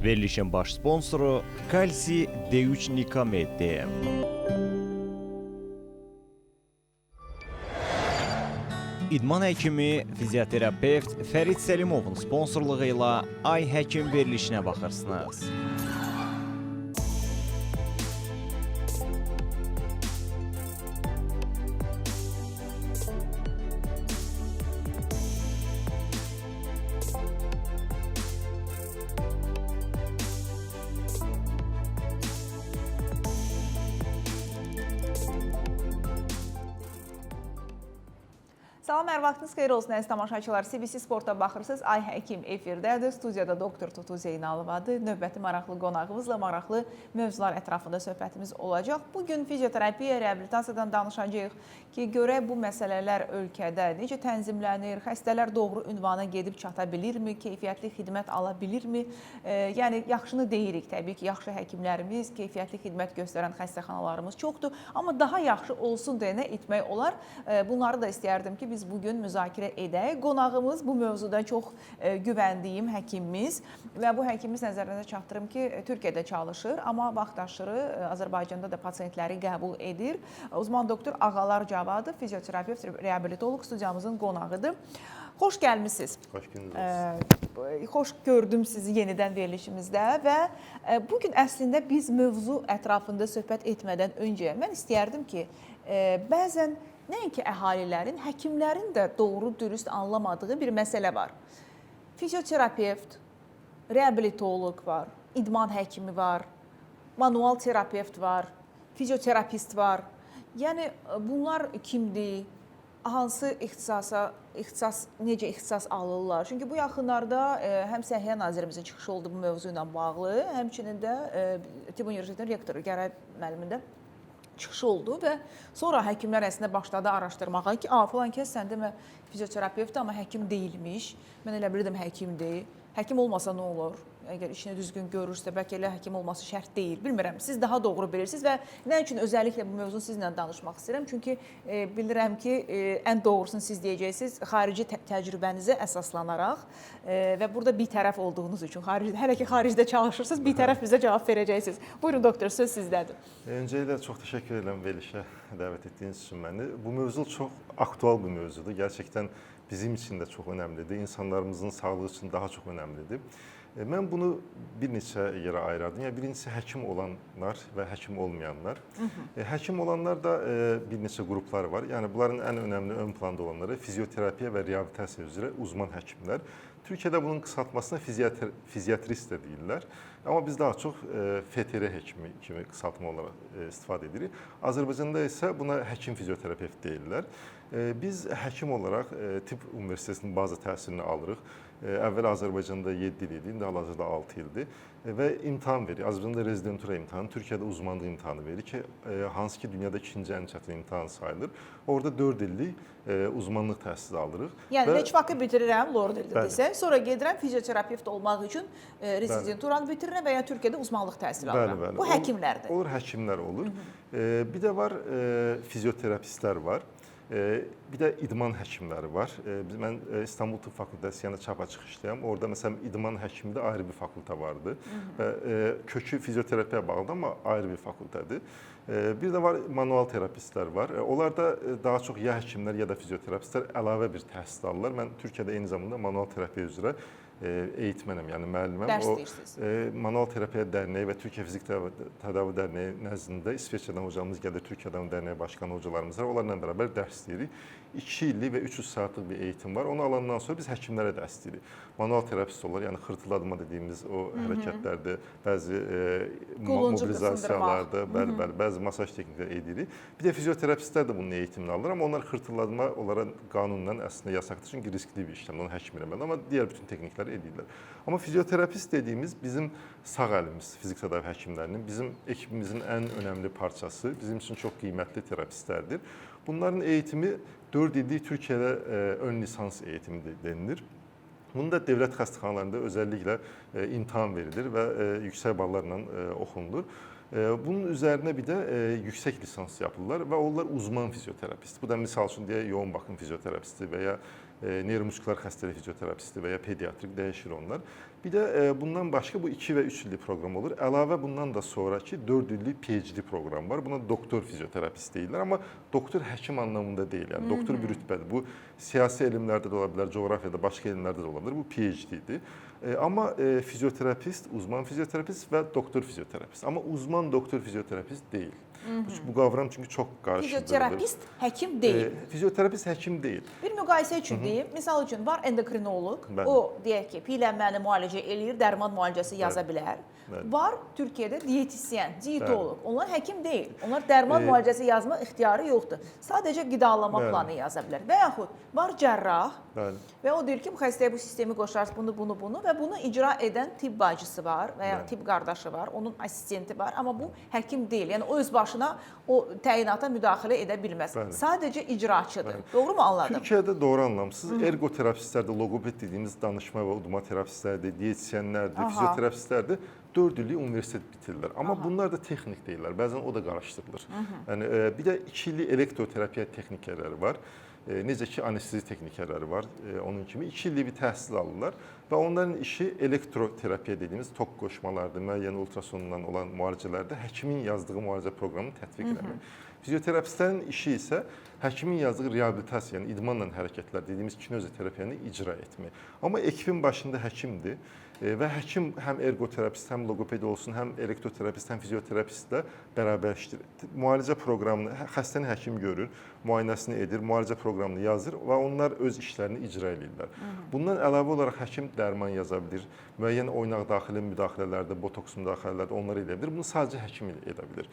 Verilişin baş sponsoru Kalsi D3 Nikamed. İdman həkimi, fizioterapevt Fərid Səlimovun sponsorluğu ilə Ay Həkim verilişinə baxırsınız. Salam, hər vaxtınız xeyir olsun, əziz tamaşaçılar. CBC Sport'a baxırsınız. Ay Həkim efirdədir. Studiyada doktor Tutu Zeynalovadır. Növbəti maraqlı qonağımızla maraqlı mövzular ətrafında söhbətimiz olacaq. Bugün fizioterapiya, reabilitasiyadan danışacağıq ki, görək bu məsələlər ölkədə necə tənzimlənir, xəstələr doğru ünvana gedib çata bilirmi, keyfiyyətli xidmət ala bilirmi? Yəni, yaxşını deyirik təbii ki, yaxşı həkimlərimiz, keyfiyyətli xidmət göstərən xəstəxanalarımız çoxdur. Amma daha yaxşı olsun deyə nə etmək olar? Bunları da istəyərdim ki, biz bugün müzakirə edək. Qonağımız bu mövzuda çox güvəndiyim həkimimiz və bu həkimimiz nəzərinizə çatdırım ki, Türkiyədə çalışır, amma vaxtaşırı Azərbaycanda da pasientləri qəbul edir. Uzman doktor Ağalar Cavadı, fizioterapevt, reabilitoloq studiyamızın qonağıdır. Xoş gəlmisiniz. Xoş gününüz. Xoş gördüm sizi yenidən verilişimizdə və bugün əslində biz mövzu ətrafında söhbət etmədən öncə mən istəyərdim ki, bəzən nəinki əhalilərin, həkimlərin də doğru, dürüst anlamadığı bir məsələ var. Fizioterapevt, reabilitoloq var, idman həkimi var, manual terapevt var, fizioterapist var. Yəni, bunlar kimdir? Hansı necə ixtisas alırlar? Çünki bu yaxınlarda həm Səhiyyə Nazirimizin çıxışı oldu bu mövzu ilə bağlı, həmçinin də Tibb Universitetinin rektoru Gəray müəllimin də çıxışı oldu və sonra həkimlər əslində başladı araşdırmağa ki, filan kəs sən demə fizioterapevtdir, amma həkim deyilmiş. Mən elə bilirdim həkimdir. Həkim olmasa nə olur? Əgər işini düzgün görürsə, bəlkə elə həkim olması şərt deyil. Bilmirəm, siz daha doğru bilirsiniz və nə üçün özəlliklə bu mövzunu sizinlə danışmaq istəyirəm? Çünki bilirəm ki, ən doğrusunu siz deyəcəksiniz, xarici təcrübənizə əsaslanaraq və burada bir tərəf olduğunuz üçün, hələ ki, xaricdə çalışırsınız, bir tərəf bizə cavab verəcəksiniz. Buyurun, doktor, söz sizdədir. Öncəliklə çox təşəkkür edirəm verilişə dəvət etdiyiniz üçün məni. Bu mövzu çox aktual bir mövzudur. Gerçəkdən bizim üçün də çox önəmlidir. İnsanlarımızın sağlığı üçün daha çox önəmlidir. Mən bunu bir neçə yerə ayırardım. Yəni, birincisi həkim olanlar və həkim olmayanlar. Həkim olanlar da bir neçə qruplar var. Yəni, bunların ən önəmli ön planda olanları fizioterapiya və reabilitasiya üzrə uzman həkimlər. Türkiyədə bunun qısaltmasına fizioterist də deyirlər. Amma biz daha çox FTR həkimi kimi qısaltma olaraq istifadə edirik. Azərbaycanda isə buna həkim fizioterapevt deyirlər. Biz həkim olaraq Tibb Universitetinin baza təhsilini alırıq. Əvvəl Azərbaycanda 7 il idi, indi hal-hazırda 6 ildir və imtahan verir. Azərbaycanda rezidentura imtahanı, Türkiyədə uzmanlıq imtahanı verir ki, hansı ki, dünyada ikinci ən çətin imtahan sayılır. Orada 4 illik uzmanlıq təhsili alırıq. Yəni, HVAC-ı bitirirəm, Lord ildə desək, sonra gedirəm fizioterapevt olmaq üçün rezidenturanı bitirirəm və ya Türkiyədə uzmanlıq təhsili alıram. Bu həkimlərdir. Olur, həkimlər olur. Bir də var, fizioterapistlər var. Bir də idman həkimləri var. Mən İstanbul Tıbb Fakültəsi, yəni çapa çıxışlıyam. Orada məsələn idman həkimində ayrı bir fakültə vardı və kökü fizioterapiyaya bağlıdır, amma ayrı bir fakültədir. Bir də var manual terapistlər var. Onlar da daha çox ya həkimlər, ya da fizioterapistlər əlavə bir təhsil alırlar. Mən Türkiyədə eyni zamanda manual terapiya üzrə eğitmenəm, yəni müəlliməm. Dərs deyirsiniz. Manual Terapiya Dərneyi və Türkiyə Fizik Tədavi Dərneyi nəzdində İsveçrədən hocamız gəlir, Türkiyədən Dərneyi başqanı hocalarımız var. Onlarla bərabər dərs deyirik. 2 illik və 300 saatlıq bir eğitim var. Onu alandan sonra biz həkimlərə dərs deyirik. Manual terapist olur, yəni xırtıladma dediyimiz o hərəkətlərdə, bəzi mobilizasiyalarda, bəzi masaj texnikləri edirik. Bir də fizioterapistlər də bunun eğitimini alır, amma onlar xırtıladma onlara qanunla əslində yasaqdır, çünki riskli bir işlem, onu həkim eləməli, amma digər bütün texnikləri edirlər. Amma fizioterapist dediyimiz bizim sağ əlimiz, fizik tədavi həkimlərinin, bizim ekibimizin ən önəmli parçası, bizim üçün çox qiymətli terapistlərdir. Bunların eğitimi 4 illik Türkiyədə ön lisans eğitimi denilir. Bunu da dövlət xəstəxanalarında özəlliklə imtahan verilir və yüksək ballarla oxunulur. Bunun üzərinə bir də yüksək lisans yapırlar və onlar uzman fizioterapist. Bu da misal üçün deyək, yoğun baxım fizioterapisti və ya neyromuskular xəstəlik fizioterapisti və ya pediatrik dəyişir onlar. Bir də bundan başqa bu 2 və 3 illik proqram olur. Əlavə bundan da sonraki 4 illik PhD proqram var. Buna doktor fizioterapist deyirlər, amma doktor həkim anlamında deyil. Yəni doktor bir rütbədir. Bu siyasi elmlərdə də ola bilər, coğrafiyada, başqa elmlərdə də ola bilər. Bu PhD-dir. Amma fizioterapist, uzman fizioterapist və doktor fizioterapist. Amma uzman doktor fizioterapist deyil. Bu qavram çünki çox qarışıqdır. Fizioterapist həkim deyil. Fizioterapist həkim deyil. Bir müqayisə üçün deyim. Misal üçün var endokrinoloq. Bəli. O deyək ki, piyələnməni müalicə eləyir, dərman müalicəsi yaza bilər. Bəli. Var Türkiyədə diyetisyen, diyetoloq. Onlar həkim deyil. Onlar dərman müalicəsi yazma ixtiyarı yoxdur. Sadəcə qidalama planı yaza bilər. Və yaxud var cərrah. Bəli. Və o deyir ki, bu xəstəyə bu sistemi qoşarsınız, bunu və bunu icra edən tibb bacısı var və ya tibb qardaşı var, onun assistenti var, amma bu həkim deyil. Yəni o öz başına o təyinata müdaxilə edə bilməz. Bəli. Sadəcə icraçıdır. Doğru mu anladım? Türkiyədə doğru anlamsız. Ergoterapistlərdir, loqoped dediyimiz danışma və udma terapistlərdir, diyetisyenlərdir, fizioterapistlərdir. 4 illik universitet bitirirlər. Amma bunlar da texnik deyirlər. Bəzən o da qarışdırılır. Yəni bir də 2 illik elektroterapiya texnikləri var. Necə ki, anestezi texnikləri var, onun kimi 2 illik bir təhsil alırlar və onların işi elektroterapiya dediyimiz tok qoşmalardır, müəyyən ultrasondan olan müalicələrdə həkimin yazdığı müalicə proqramını tətbiq etmək. Fizioterapistlərin işi isə həkimin yazdığı reabilitasiya, yəni idmanla hərəkətlər dediyimiz kinezoterapiyanı icra etmək. Amma ekibin başında həkimdir. Və həkim həm ergoterapist, həm loqoped olsun, həm elektroterapist, həm fizioterapistlə bərabər işləyir. Müalicə proqramını xəstəni həkim görür, müayinəsini edir, müalicə proqramını yazır və onlar öz işlərini icra edirlər. Bundan əlavə olaraq həkim dərman yaza bilir, müəyyən oynaq daxili müdaxilələrdə, botoks müdaxilələrdə onlar edə bilir. Bunu sadəcə həkim edə bilir.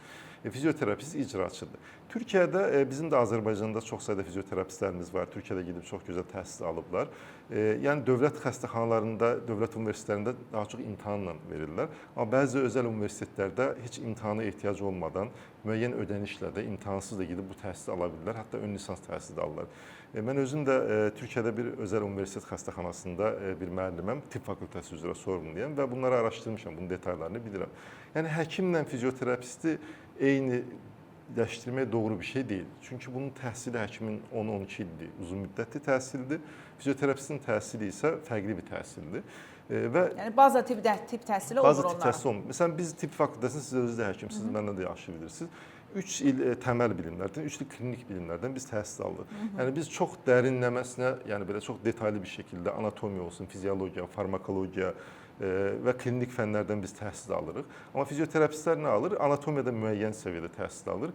Fizioterapist icraçıdır. Türkiyədə, bizim də Azərbaycanda çox sayda fizioterapistlərimiz var. Türkiyədə gedib çox gözəl təhsil alıblar. Yəni dövlət xəstəxanalarında, dövlət universitetlərində daha çox imtahanla verirlər. Amma bəzi özəl universitetlərdə heç imtahana ehtiyac olmadan müəyyən ödənişlə də imtahansız da gedib bu təhsili ala bilirlər. Hətta ön lisans təhsili də alırlar. Mən özüm də Türkiyədə bir özəl universitet xəstəxanasında bir müəlliməm, tibb fakültəsi üzrə sorumluyam və bunları araşdırmışam, bunun detallarını bilirəm. Yəni həkimlə fizioterapisti eyniləşdirmək doğru bir şey deyil. Çünki bunun təhsili həkimin 10-12 ildir, uzun müddətli təhsildir. Fizioterapistin təhsili isə fərqli bir təhsildir. Yəni baza tibb təhsili olur onlara. Baza tibb təhsili olmur. Məsələn, biz tibb fakültəsində siz özünüz də həkimsiniz, məndən də yaxşı bilirsiniz. 3 il təməl bilimlərdən, 3 il klinik bilimlərdən biz təhsil alırıq. Yəni biz çox dərinləməsinə, yəni belə çox detallı bir şəkildə anatomiya olsun, fiziologiya, farmakologiya və klinik fənlərdən biz təhsil alırıq. Amma fizioterapistlər nə alır? Anatomiyada müəyyən səviyyədə təhsil alır.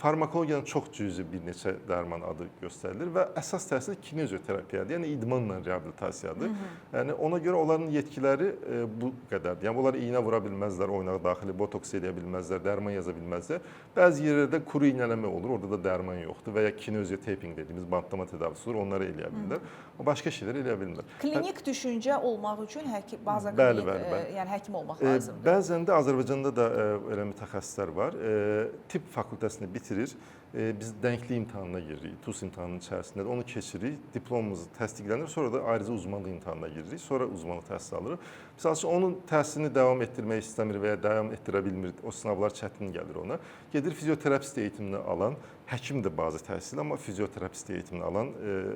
Farmakologiyanın çox cüzi bir neçə dərman adı göstərilir və əsas təhsil kinezoterapiyadır, yəni idmanla reabilitasiyadır. Yəni ona görə onların yetkiləri bu qədərdir. Yəni onlar iynə vura bilməzlər, oynaq daxili botoks edə bilməzlər, dərman yaza bilməzlər. Bəzi yerlərdə kuru iynələmə olur, orada da dərman yoxdur və ya kinezotaping dediyimiz bantlama tədavisi olur, onları eləyə bilirlər. O başqa şeylər eləyə bilmirlər. Klinik düşüncə olmaq üçün baza Bəli. yəni həkim olmaq lazımdır. Bəzən də Azərbaycanda da elə mütəxəssislər var. Tibb fakültəsini bitirir, biz dənkli imtahanına giririk, TUS imtahanının içərisində onu keçirik, diplomumuz təsdiqlənir, sonra da ayrıca uzmanlıq imtahanına giririk, sonra uzmanlıq təhsili alırıq. Məsəl üçün, onun təhsilini davam etdirmək istəmir və ya davam etdirə bilmir, o sınavlar çətin gəlir ona. Gedir fizioterapist eğitimini alan, həkim də bazı təhsil, amma fizioterapist eğitimini alan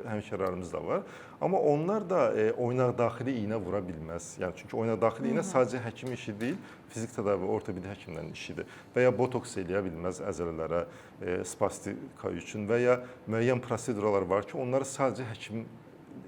həmkarlarımız da var. Amma onlar da oynaq daxili iynə vura bilməz. Yəni çünki oynaq daxili iynə sadəcə həkimin işi deyil, fizik tədavi, ortopedi həkimlərin işidir. Və ya botoks eləyə bilməz əzələlərə, spastika üçün və ya müəyyən proseduralar var ki, onları sadəcə həkim,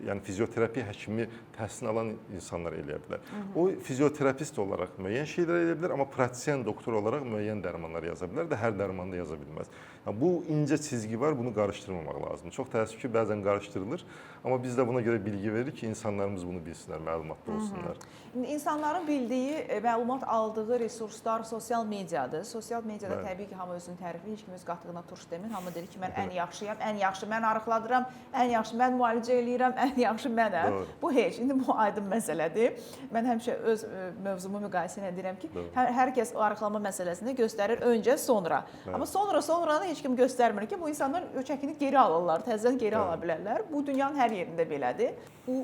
yəni fizioterapiya həkimi təhsilini alan insanlar eləyə bilər. O fizioterapist olaraq müəyyən şeylər eləyə bilər, amma pratisyen doktor olaraq müəyyən dərmanlar yaza bilər də hər dərmanı da yaza bilməz. Yəni, bu incə çizgi var, bunu qarışdırmamaq lazımdır. Çox təəssüf ki, bəzən qarışdırılır, amma biz də buna görə bilgi veririk ki, insanlarımız bunu bilsinlər, məlumatlı olsunlar. İnsanların bildiyi, məlumat aldığı resurslar sosial mediadır. Sosial mediada təbii ki, hamı özünü tərifləyir, heç kim öz qatığına turş demir. Hamı deyir ki, mən ən yaxşıyam, ən yaxşı mən arıqladıram, ən yaxşı mən müalicə eləyirəm, ən yaxşı mənəm. Bu heç, indi bu aydın məsələdir. Mən həmişə öz mövzumu müqayisə edirəm ki, hər kəs o arıqlama məsələsini göstərir öncə, sonra. Amma sonra heç kim göstərmir ki, bu insanlar o çəkini geri alırlar, təzədən geri ala bilərlər. Bu dünyanın hər yerində belədir. Bu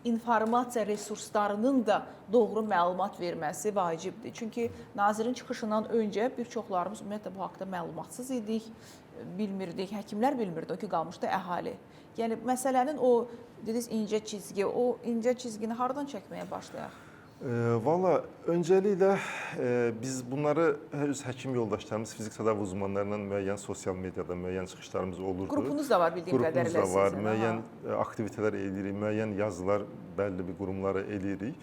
informasiya resurslarının da doğru məlumat verməsi vacibdir. Çünki nazirin çıxışından öncə bir çoxlarımız ümumiyyətlə bu haqda məlumatsız idik. bilmirdik, həkimlər bilmirdi o ki, qalmışdı əhali. Yəni məsələnin o dediniz incə çizgi, o incə çizgini hardan çəkməyə başlayaq? Valla öncəliklə biz bunları öz həkim yoldaşlarımız, fizik tədavi uzmanlarıyla müəyyən sosial mediada müəyyən çıxışlarımız olurdu. Qrupunuz da var bildiyim qədərilə. Qrupumuz da var, müəyyən aktivitələr eləyirik, müəyyən yazılar bəlli bir qurumlara eləyirik.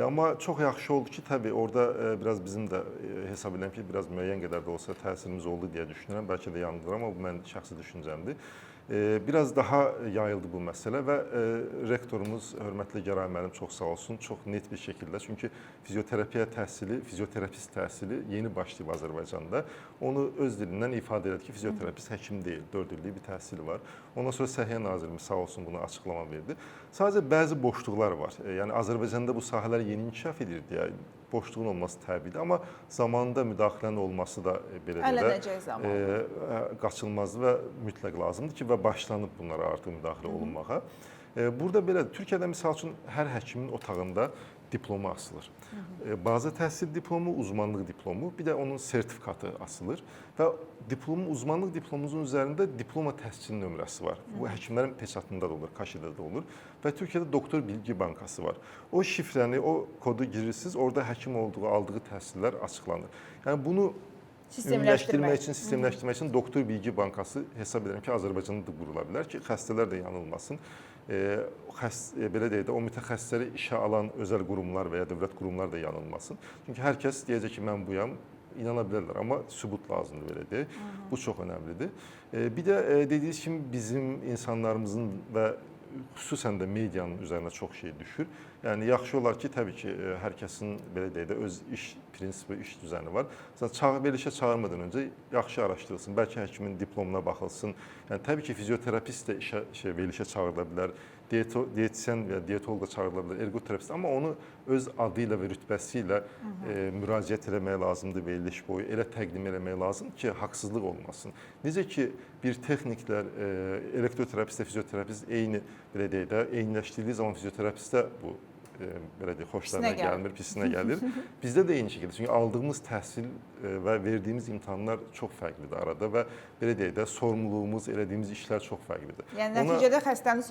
Amma çox yaxşı oldu ki, təbii orada biraz bizim də hesab edirəm ki, biraz müəyyən qədər də olsa təsirimiz oldu deyə düşünürəm. Bəlkə də yanılır, amma bu mənim şəxsi düşüncəmdir. Biraz daha yayıldı bu məsələ və rektorumuz, hörmətli Gəray müəllim çox sağ olsun, çox net bir şəkildə, çünki fizioterapiya təhsili, fizioterapist təhsili yeni başlayıb Azərbaycanda. Onu öz dilindən ifadə elədi ki, fizioterapist həkim deyil, 4 illik bir təhsili var. Ondan sonra Səhiyyə Nazirimiz sağ olsun buna açıqlama verdi. Sadəcə bəzi boşluqlar var. Yəni Azərbaycanda bu sahələr yeni inkişaf edir deyə boşluğun olması təbiidir, amma zamanında müdaxilənin olması da belə də qaçılmazdır və mütləq lazımdır ki, və başlanıb bunlara artıq müdaxilə olunmağa. Burada belə, Türkiyədə misal üçün hər həkimin otağında diplomu asılır. Bazı təhsil diplomu, uzmanlıq diplomu, bir də onun sertifikatı asılır və uzmanlıq diplomunuzun üzərində diploma təhsilçinin nömrəsi var. Bu həkimlərin peçatında da olur, kaşida da olur və Türkiyədə doktor bilgi bankası var. O şifrəni, o kodu girirsiniz, orada həkim aldığı təhsillər açıqlanır. Yəni bunu ümumiləşdirmək üçün, sistemləşdirmək üçün doktor bilgi bankası hesab edirəm ki, Azərbaycanda da qurula bilər ki, xəstələr də yanılmasın. Belə deyək də, o mütəxəssisləri işə alan özəl qurumlar və ya dövlət qurumlar da yanılmasın. Çünki hər kəs deyəcək ki, mən buyam, inana bilərlər, amma sübut lazımdır, belə deyək. Bu çox önəmlidir. Bir də dediyiniz kimi bizim insanlarımızın və xüsusən də medianın üzərinə çox şey düşür. Yəni yaxşı olar ki, təbii ki, hər kəsin belə deyək də öz iş prinsipi, iş düzəni var. Verilişə çağırmadan öncə yaxşı araşdırılsın. Bəlkə həkimin diplomuna baxılsın. Yəni təbii ki, fizioterapist də verilişə çağırıla bilər. Diyetisyen və diyetolog da çağırıla bilər, ergoterapist. Amma onu öz adı ilə və rütbəsi ilə müraciət eləmək lazımdır veriliş boyu. Elə təqdim eləmək lazımdır ki, haqsızlıq olmasın. Necə ki, bir texniklər, elektroterapist və fizioterapist eyni, belə deyək də, eyniləşdirildiyi zaman fizioterapistə bu belə deyək, xoşlarına gəlmir, pisinə gəlir. Bizdə də eyni şəkildə. Çünki aldığımız təhsil və verdiyimiz imtahanlar çox fərqlidir arada və belə deyək də, sorumluluğumuz, elədiyimiz işlər çox fərqlidir. Yəni nəticədə xəstənin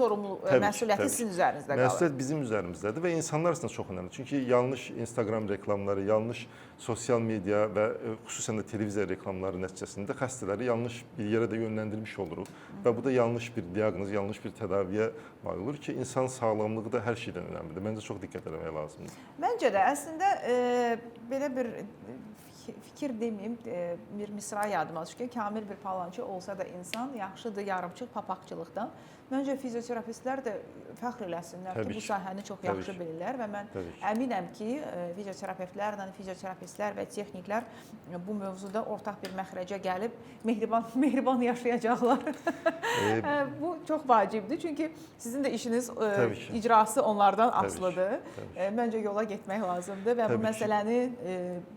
məsuliyyəti sizin üzərinizdə qalır. Məsuliyyət bizim üzərimizdədir və insanlar arasında çox önəmli. Çünki yanlış Instagram reklamları, yanlış sosial media və xüsusən də televiziya reklamları nəticəsində xəstələri yanlış bir yerə də yönləndirmiş oluruq və bu da yanlış bir diaqnoz, yanlış bir tədaviyə mal olur ki, insan sağlamlığı da hər şeydən önəmlidir. Məncə çox diqqət etmək lazımdır. Məncə də əslində belə bir fikir deməyim, bir misra yadıma düşür ki, kamil bir palançı olsa da insan yaxşıdır yarımçıq papaqçılıqdan. Məncə fizioterapistlər də fəxr eləsinlər ki, bu sahəni çox yaxşı bilirlər və mən əminəm ki, fizioterapevtlərlə, fizioterapistlər və texniklər bu mövzuda ortaq bir məxrəcə gəlib mehriban yaşayacaqlar. Bu çox vacibdir, çünki sizin də işiniz icrası onlardan asılıdır. Məncə yola getmək lazımdır və bu məsələni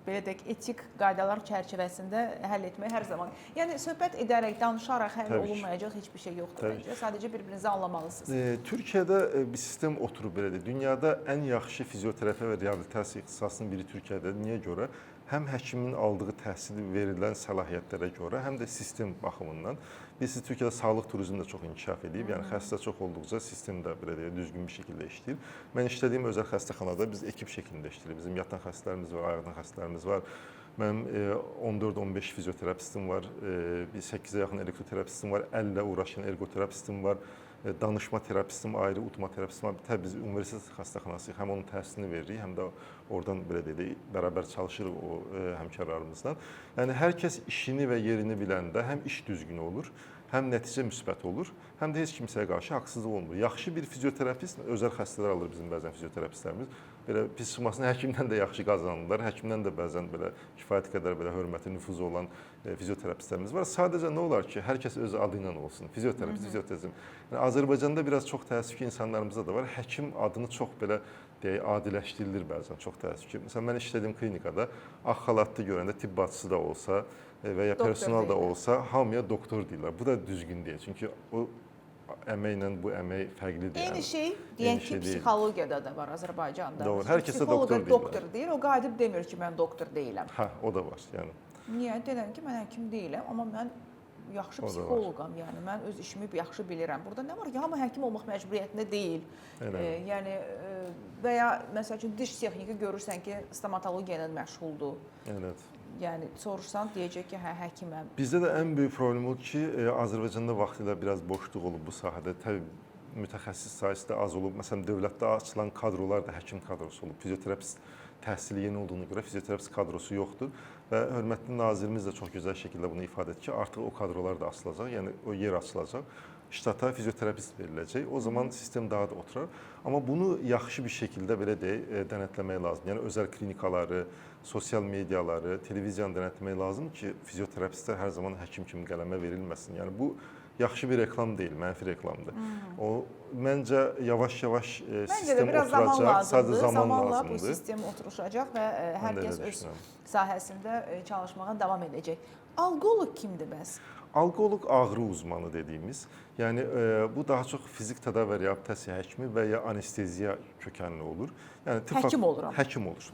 belə deyək, etik qaydalar çərçivəsində həll etmək hər zaman. Yəni söhbət edərək, danışaraq həll olunmayacaq heç bir şey yoxdur məncə. Sadəcə bir-birinizi anlamalısınız. Türkiyədə bir sistem oturub belədir. Dünyada ən yaxşı fizioterapiya və reabilitasiya ixtisasının biri Türkiyədə. Niyə görə? Həm həkimin aldığı təhsil verilən səlahiyyətlərə görə, həm də sistem baxımından. Bilirsiniz, Türkiyədə sağlıq turizmi də çox inkişaf edib. Yəni xəstə çox olduqca sistem də belə deyək, düzgün bir şəkildə işləyir. Mən işlədiyim özəl xəstəxanada biz ekip şəklində işləyirik. Bizim yatan xəstələrimiz var, ayaqdan xəstələrimiz var. Mənim 14-15 fizioterapistim var, 8-ə yaxın elektroterapistim var, əllə uğraşan ergoterapistim var, danışma terapistim ayrı, utma terapistim var. Təbii biz universitet xəstəxanasıyıq, həm onun təhsilini veririk, həm də oradan belə deyək, bərabər çalışırıq o həmkarlarımızla. Yəni hər kəs işini və yerini biləndə həm iş düzgün olur, həm nəticə müsbət olur, həm də heç kimsəyə qarşı haqsızlıq olmur. Yaxşı bir fizioterapist, özəl xəstələr alır bizim bəzən fizioterapistlərimiz. Belə pis çıxmasına həkimdən də yaxşı qazanırlar, həkimdən də bəzən belə kifayət qədər belə hörməti, nüfuzu olan fizioterapistlərimiz var. Sadəcə nə olar ki, hər kəs öz adı ilə olsun. Fizioterapist, fizioterapizm. Yəni Azərbaycanda biraz çox təəssüf ki, insanlarımızda da var. Həkim adını çox belə deyək, adiləşdirilir bəzən, çox təəssüf ki. Məsələn, mən işlədiyim klinikada ağ xalatlı görəndə tibb bacısı da olsa və ya personal da olsa, hamıya doktor deyirlər. Bu da düzgün deyil. Çünki o əməklə bu əmək fərqlidir. Eyni şey deyən ki, psixologiyada da var Azərbaycanda. Doğru, hər kəsə doktor deyirlər. Doktor deyir, o qayıdıb demir ki, mən doktor deyiləm. Hə, o da var, yəni. Niyə? Deyirəm ki, mən həkim deyiləm, amma mən yaxşı O da var. psixoloqam, yəni mən öz işimi yaxşı bilirəm. Burada nə var ki, hamı həkim olmaq məcburiyyətində deyil. Elə. Yəni və ya məsəl üçün diş texniki görürsən ki, stomatologiya ilə məşğuldur. Evet. Yəni soruşsan deyəcək ki, hə həkiməm. Bizdə də ən böyük problem odur ki, Azərbaycanda vaxtilə biraz boşluq olub bu sahədə. Təbii mütəxəssis sayısı da az olub. Məsələn, dövlətdə açılan kadrolar da həkim kadrosu olub. Fizioterapist təhsili yeni olduğuna görə fizioterapist kadrosu yoxdur və hörmətli nazirimiz də çox gözəl şəkildə bunu ifadə etdi ki, artıq o kadrolar da açılacaq, yəni o yer açılacaq. Ştata fizioterapist veriləcək. O zaman sistem daha da oturar. Amma bunu yaxşı bir şəkildə belə deyək, denetləmək lazım. Yəni özəl klinikaları, sosial mediaları, televiziyanı denetləmək lazım ki, fizioterapistlər hər zaman həkim kimi qələmə verilməsin. Yəni bu yaxşı bir reklam deyil, mənfi reklamdır. O məncə yavaş-yavaş sistem oturacaq, sadəcə zaman lazımdır. Bu sistem oturacaq və hər kəs öz sahəsində çalışmağa davam edəcək. Alqoloq kimdir bəs? Alqoloq ağrı uzmanı dediyimiz, yəni bu daha çox fizik tədavi və reabilitasiya həkimi və ya anesteziya kökənli olur. Yəni həkim oluram. Həkim olur.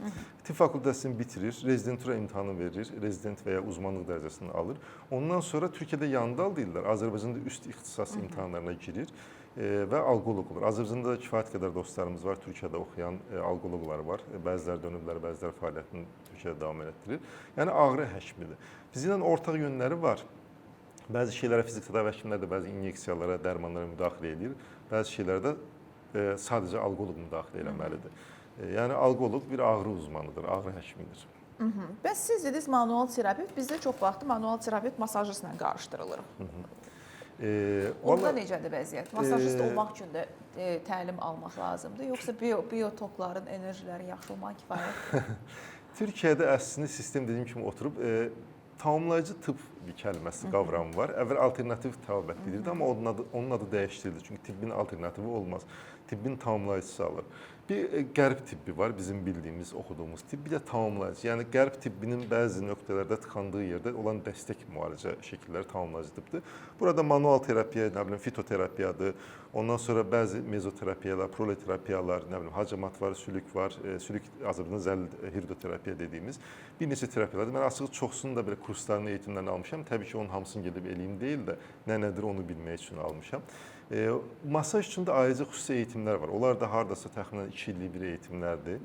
Tibb fakültəsini bitirir, rezidentura imtahanı verir, rezident və ya uzmanlıq dərəcəsini alır. Ondan sonra Türkiyədə yandal deyirlər, Azərbaycanda üst ixtisas imtahanlarına girir və alqoloq olur. Azərbaycanda da kifayət qədər dostlarımız var, Türkiyədə oxuyan alqoloqlar var. Bəziləri dönüblər, bəziləri fəaliyyətini Türkiyədə davam etdirir. Yəni ağrı həkimidir. Bizimlə ortaq yönləri var. Bəzi şeylərə fizik tədavi həkimləri də bəzi inyeksiyalara, dərmanlara müdaxilə edir. Bəzi şeylərdə sadəcə alqoloq müdaxilə eləməlidir. Yəni alqoloq bir ağrı uzmanıdır, ağrı həkimidir. Bəs siz dediniz manual terapevt, bizdə çox vaxt manual terapevt masajistlə qarışdırılır. Onda necədir vəziyyət? Masajist olmaq üçün də təlim almaq lazımdır, yoxsa biotokların, enerjilərin yaxşı olmaq kifayətdir? Türkiyədə əslində sistem dediyim kimi oturub tamamlayıcı tıbb bir kəlməsi, qavramı var. Əvvəl alternativ tabət bilirdi, amma onun adı dəyişdirildi. Çünki tibbin alternativi olmaz. Tibbin tamamlayıcısı alır. Bir qərb tibbi var, bizim bildiyimiz, oxuduğumuz tibb, bir də tamamlayıcı. Yəni qərb tibbinin bəzi nöqtələrdə tıxandığı yerdə olan dəstək müalicə şəkilləri tamamlayıcı tibbdir. Burada manual terapiya, nə bilim, fitoterapiyadır. Ondan sonra bəzi mezoterapiyalar, proleterapiyalar, nə bilim, hacamat var, sülük var. Sülük Azərbaycanda zəll hirdoterapiya dediyimiz bir neçə terapiyalardır. Mən açığı çoxsunu da belə kurslarını, eğitimlərini almışam. Təbii ki, onun hamısını gedib eləyim deyil də, nədir onu bilmək üçün almışam. Masaj üçün də ayrıca xüsusi eğitimlər var. Onlar da hardasa təxminən 2 illik bir eğitimlərdir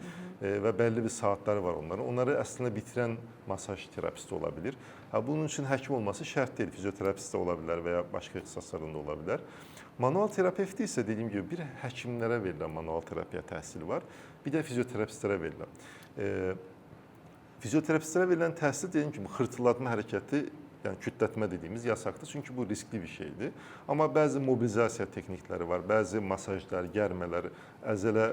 və bəlli bir saatları var onların. Onları əslində bitirən masaj terapisti ola bilir. Bunun üçün həkim olması şərt deyil. Fizioterapist də ola bilər və ya başqa ixtisaslarında ola bilər. Manual terapevti isə dediyim kimi bir həkimlərə verilən manual terapiya təhsili var, bir də fizioterapistlərə verilən. Fizioterapistlərə verilən təhsil dediyim kimi xırtılatma hərəkəti, yəni kütlətmə dediyimiz yasaqdır, çünki bu riskli bir şeydir. Amma bəzi mobilizasiya texnikləri var, bəzi masajlar, gərmələr, əzələ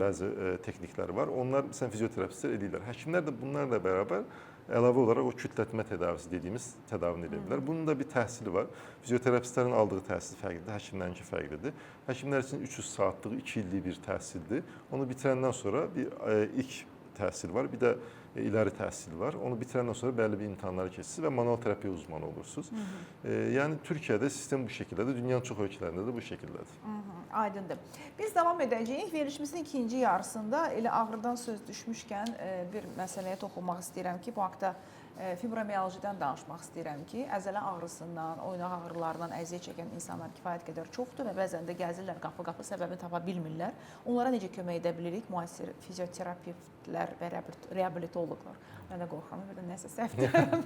bəzi texnikləri var. Onlar məsələn fizioterapistlər edirlər. Həkimlər də bunlarla bərabər əlavə olaraq o kütlətmə tədavisi dediyimiz tədavini edə bilər. Bunun da bir təhsili var. Fizioterapistlərin aldığı təhsil fərqlidir, həkimlərinki fərqlidir. Həkimlər üçün 300 saatlıq 2 illik bir təhsildir. Onu bitirəndən sonra bir ilk təhsil var, bir də iləri təhsil var. Onu bitirəndən sonra bəlli bir imtahanları keçirsiniz və manual terapiya uzmanı olursunuz. Yəni Türkiyədə sistem bu şəkildədir, dünyanın çox ölkələrində də bu şəkildədir. Aydındır. Biz davam edəcəyik. Verilişimizin ikinci yarısında elə ağrıdan söz düşmüşkən bir məsələyə toxunmaq istəyirəm ki, bu haqda fibromiyaljidən danışmaq istəyirəm ki, əzələ ağrısından, oynaq ağrılarından əziyyət çəkən insanlar kifayət qədər çoxdur və bəzən də gəzirlər, qapı-qapı səbəbini tapa bilmirlər. Onlara necə kömək edə bilirik? Müasir fizioterapevtlər və reabilitoloqlar. Mən də qorxuram, bir də nəsə səhv deyirəm.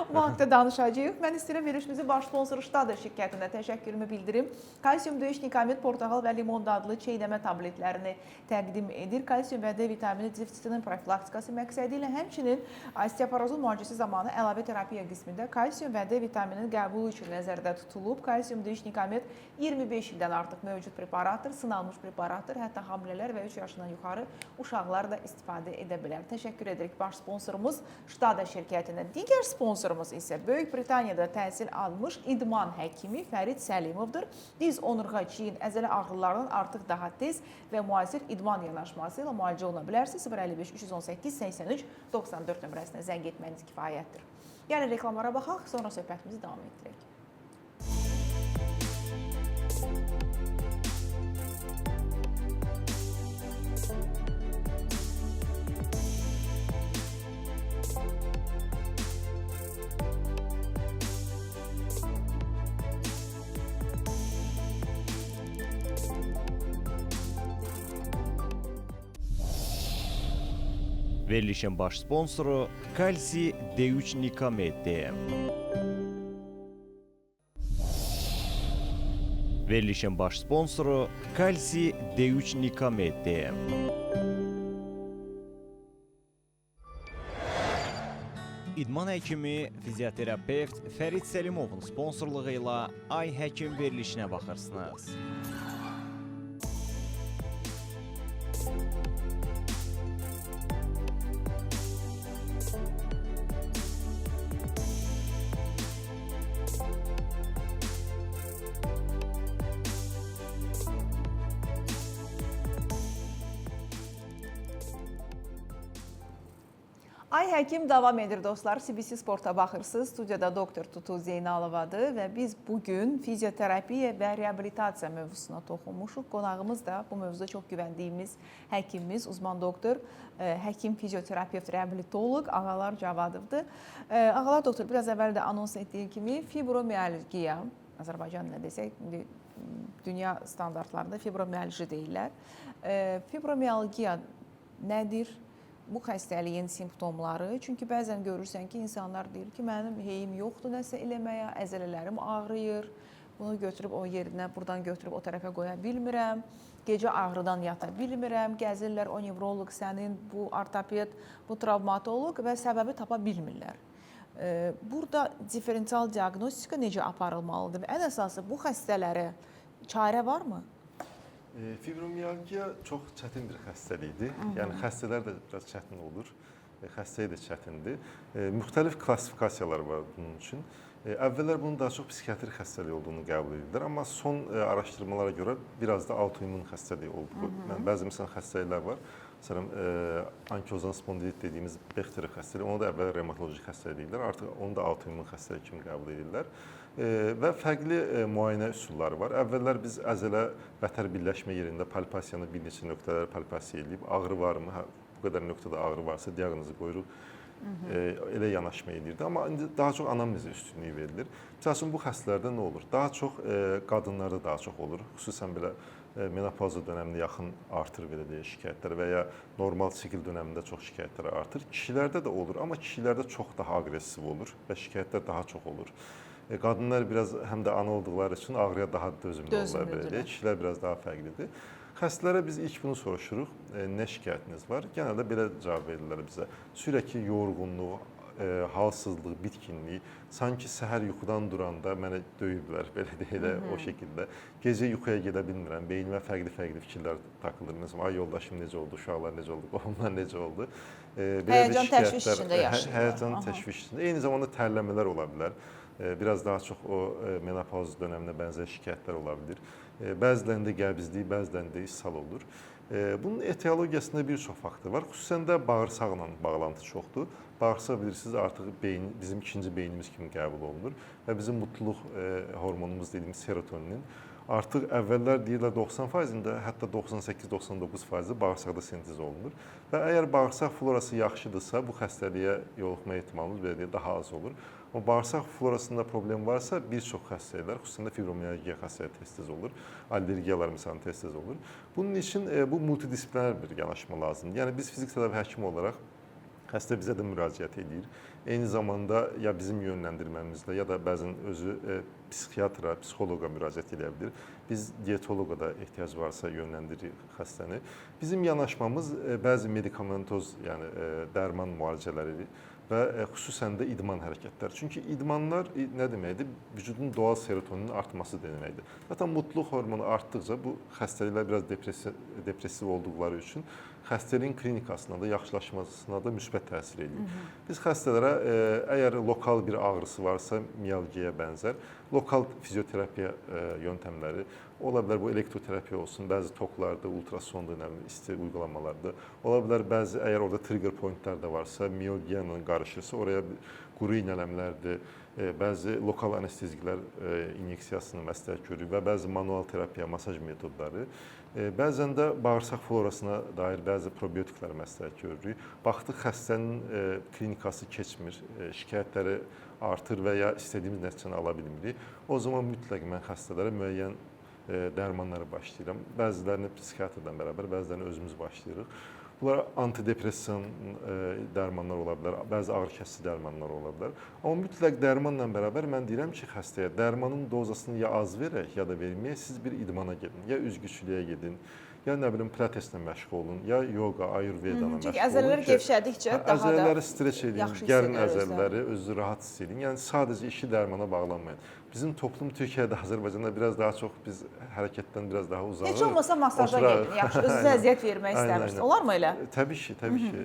Bu haqda danışacağıq. Mən istəyirəm verilişimizin baş sponsoru Ştader şirkətinə təşəkkürümü bildirim. Kalsium döyüş, nikamit, portağal və limon dadlı çeynəmə tabletlərini təqdim edir. Kalsium və D vitamini defisitinin profilaktikası məqsədi ilə həmçinin osteoporozun müalicəsi zamanı əlavə terapiya qismində kalsium və D vitamininin qəbulu üçün nəzərdə tutulub. Kalsium döyüş, nikamit 25 ildən artıq mövcud preparatdır, sınalmış preparatdır. Hətta hamilələr və 3 yaşından yuxarı uşaqlar da istifadə edə bilər. Təşəkkür edirik baş sponsorumuz Ştader şirkətinə. Digər sponsorumuz isə Böyük Britaniyada təhsil almış idman həkimi Fərid Səlimovdur. Diz, onurğa, çiyin, əzələ ağrılarından artıq daha tez və müasir idman yanaşması ilə müalicə oluna bilərsiniz. 055 318 83 94 nömrəsinə zəng etməniz kifayətdir. Yəni reklamlara baxaq, sonra söhbətimizi davam etdirək. Verilişin baş sponsoru Kalsi D3 Nikamed. Verilişin baş sponsoru Kalsi D3 Nikamed. İdman həkimi, fizioterapevt Fərid Səlimovun sponsorluğu ilə Ay Həkim verilişinə baxırsınız. Ay Həkim davam edir dostlar. CBC Sport'a baxırsınız. Studiyada doktor Tutu Zeynalovadır və biz bugün fizioterapiya və reabilitasiya mövzusuna toxunmuşuq. Qonağımız da bu mövzuda çox güvəndiyimiz həkimimiz, uzman doktor, həkim, fizioterapevt, reabilitoloq Ağalar Cavadovdur. Ağalar doktor, biraz əvvəl də anons etdiyi kimi fibromiyalgiya, Azərbaycan nə desək, dünya standartlarında fibromiyalji deyirlər. Fibromiyalgiya nədir? Bu xəstəliyin simptomları, çünki bəzən görürsən ki, insanlar deyir ki, mənim heyim yoxdur nəsə eləməyə, əzələlərim ağrıyır, bunu götürüb o yerinə, buradan götürüb o tərəfə qoya bilmirəm, gecə ağrıdan yata bilmirəm, gəzirlər o nevroloq, sənin bu ortoped, bu travmatoloq və səbəbi tapa bilmirlər. Burada diferensial diaqnostika necə aparılmalıdır və ən əsası bu xəstələrə çarə varmı? Fibromiyalgiya çox çətin bir xəstəlikdir. Yəni xəstələr də biraz çətin olur, xəstəyə də çətindir. Müxtəlif klassifikasiyalar var bunun üçün. Əvvəllər bunun daha çox psixiatri xəstəliyi olduğunu qəbul edirlər, amma son araşdırmalara görə biraz da autoimmun xəstəliyi olduğu. Bəzi məsələn xəstəliklər var. Məsələn, ankilozan spondilit dediyimiz Bechterev xəstəliyi, onu da əvvəl revmatoloji xəstəlik deyirlər, artıq onu da autoimmun xəstəlik kimi qəbul edirlər. Və fərqli müayinə üsulları var. Əvvəllər biz əzələ vətər birləşmə yerində palpasiyanı bir neçə nöqtələrə palpasiya edib, ağrı varmı, bu qədər nöqtədə ağrı varsa diaqnozu qoyuruq, elə yanaşma edirdi. Amma indi daha çox anamnezə üstünlüyü verilir. Məsəl üçün bu xəstələrdə nə olur? Daha çox qadınlarda daha çox olur. Xüsusən belə menopauza dönəmində yaxın artır belə deyə şikayətlər və ya normal sikl dönəmində çox şikayətlər artır. Kişilərdə də olur, amma kişilərdə çox daha aqressiv olur və şikayətlər daha çox olur. Qadınlar biraz həm də ana olduqları üçün ağrıya daha dözümlü olurlar belə deyə. Kişilər biraz daha fərqlidir. Xəstələrə biz ilk bunu soruşuruq. Nə şikayətiniz var? Genəldə belə cavab verirlər bizə. Sürətli yorğunluq, halsızlıq, bitkinlik, sanki səhər yuxudan duranda mənə döyüblər, belə deyirlər o şəkildə. Gecə yuxuya gedə bilmirəm, beynimə fərqli-fərqli fikirlər takılır. Məsələn, ay yoldaşım necə oldu, uşaqlar necə oldu, qohumlar necə oldu. Həyəcan təşviş içində yaşayırlar. Həyəcan təşviş içində. Eyni zamanda tərləmələr ola bilər. Biraz daha çox o menopauz dönəminə bənzər şikayətlər ola bilir. Bəzilərində qəbizlik, bəzilərində ishal olur. Bunun etiologiyasında bir çox faktor var. Xüsusən də bağırsaqla bağlantı çoxdur. Bağırsaq bilirsiniz artıq bizim ikinci beynimiz kimi qəbul olunur və bizim mutluluq hormonumuz dediyimiz serotoninin artıq əvvəllər deyirlər 90%-ində, hətta 98-99%-i bağırsaqda sintez olunur. Və əgər bağırsaq florası yaxşıdırsa, bu xəstəliyə yoluxma ehtimalımız belə deyə daha az olur. Amma bağırsaq florasında problem varsa, bir çox xəstəliklər, xüsusən də fibromiyalgiya xəstəliyi tez-tez olur, allergiyalar məsələn tez-tez olur. Bunun üçün bu multidisipliner bir yanaşma lazımdır. Yəni biz fizik tədavi həkimi olaraq xəstə bizə də müraciət edir. Eyni zamanda ya bizim yönləndirməmizlə ya da bəzən özü psixiatra, psixoloqa müraciət edə bilər. Biz diyetoloqa da ehtiyac varsa yönləndiririk xəstəni. Bizim yanaşmamız bəzi medikamentoz, yəni dərman müalicələri və xüsusən də idman hərəkətləri. Çünki idmanlar nə deməkdir? Vücudun doğal serotoninin artması deməkdir. Zaten mutluluq hormonu artdıqca bu xəstəliklər biraz depressiv olduqları üçün xəstəliyin klinikasına da, yaxşılaşmasına da müsbət təsir edir. Biz xəstələrə əgər lokal bir ağrısı varsa, miyalgiyaya bənzər, lokal fizioterapiya yöntəmləri, ola bilər bu elektroterapiya olsun, bəzi toklarda, ultrason dönəmi isti uygulamalarda, ola bilər bəzi əgər orada trigger pointlər də varsa, miyalgiya ilə qarışırsa, oraya quru iynələmlərdir, bəzi lokal anesteziklər inyeksiyasını məsləhət görürük və bəzi manual terapiya, masaj metodları, bəzən də bağırsaq florasına dair bəzi probiotiklər məsləhət görürük. Baxdıq xəstənin klinikası keçmir, şikayətləri artır və ya istədiyimiz nəticəni ala bilmirik. O zaman mütləq mən xəstələrə müəyyən dərmanları başlayıram. Bəzilərini psixiatrdan bərabər, bəzilərini özümüz başlayırıq. Bunlar antidepression dərmanlar ola bilər, bəzi ağrı kəsici dərmanlar ola bilər. Amma mütləq dərmanla bərabər mən deyirəm ki, xəstəyə dərmanın dozasını ya az verək, ya da verməyək, siz bir idmana gedin, ya üzgüçülüyə gedin, ya nə bilim pilateslə məşğul olun, ya yoga, ayurvedana məşğul olun. Çünki əzələlər gevşədikcə daha da əzələləri streç edin, yaxşı gərin hiss edilir əzələləri, özünüzü rahat hiss edin. Yəni sadəcə işi dərmana bağlanmayın. Bizim toplum Türkiyədə, Azərbaycanda biraz daha çox biz hərəkətdən biraz daha uzağıq. Heç olmasa masaja gedin, yaxşı özünüzə əziyyət vermək istəmirsiniz. Olar mı elə? Təbii ki, təbii ki.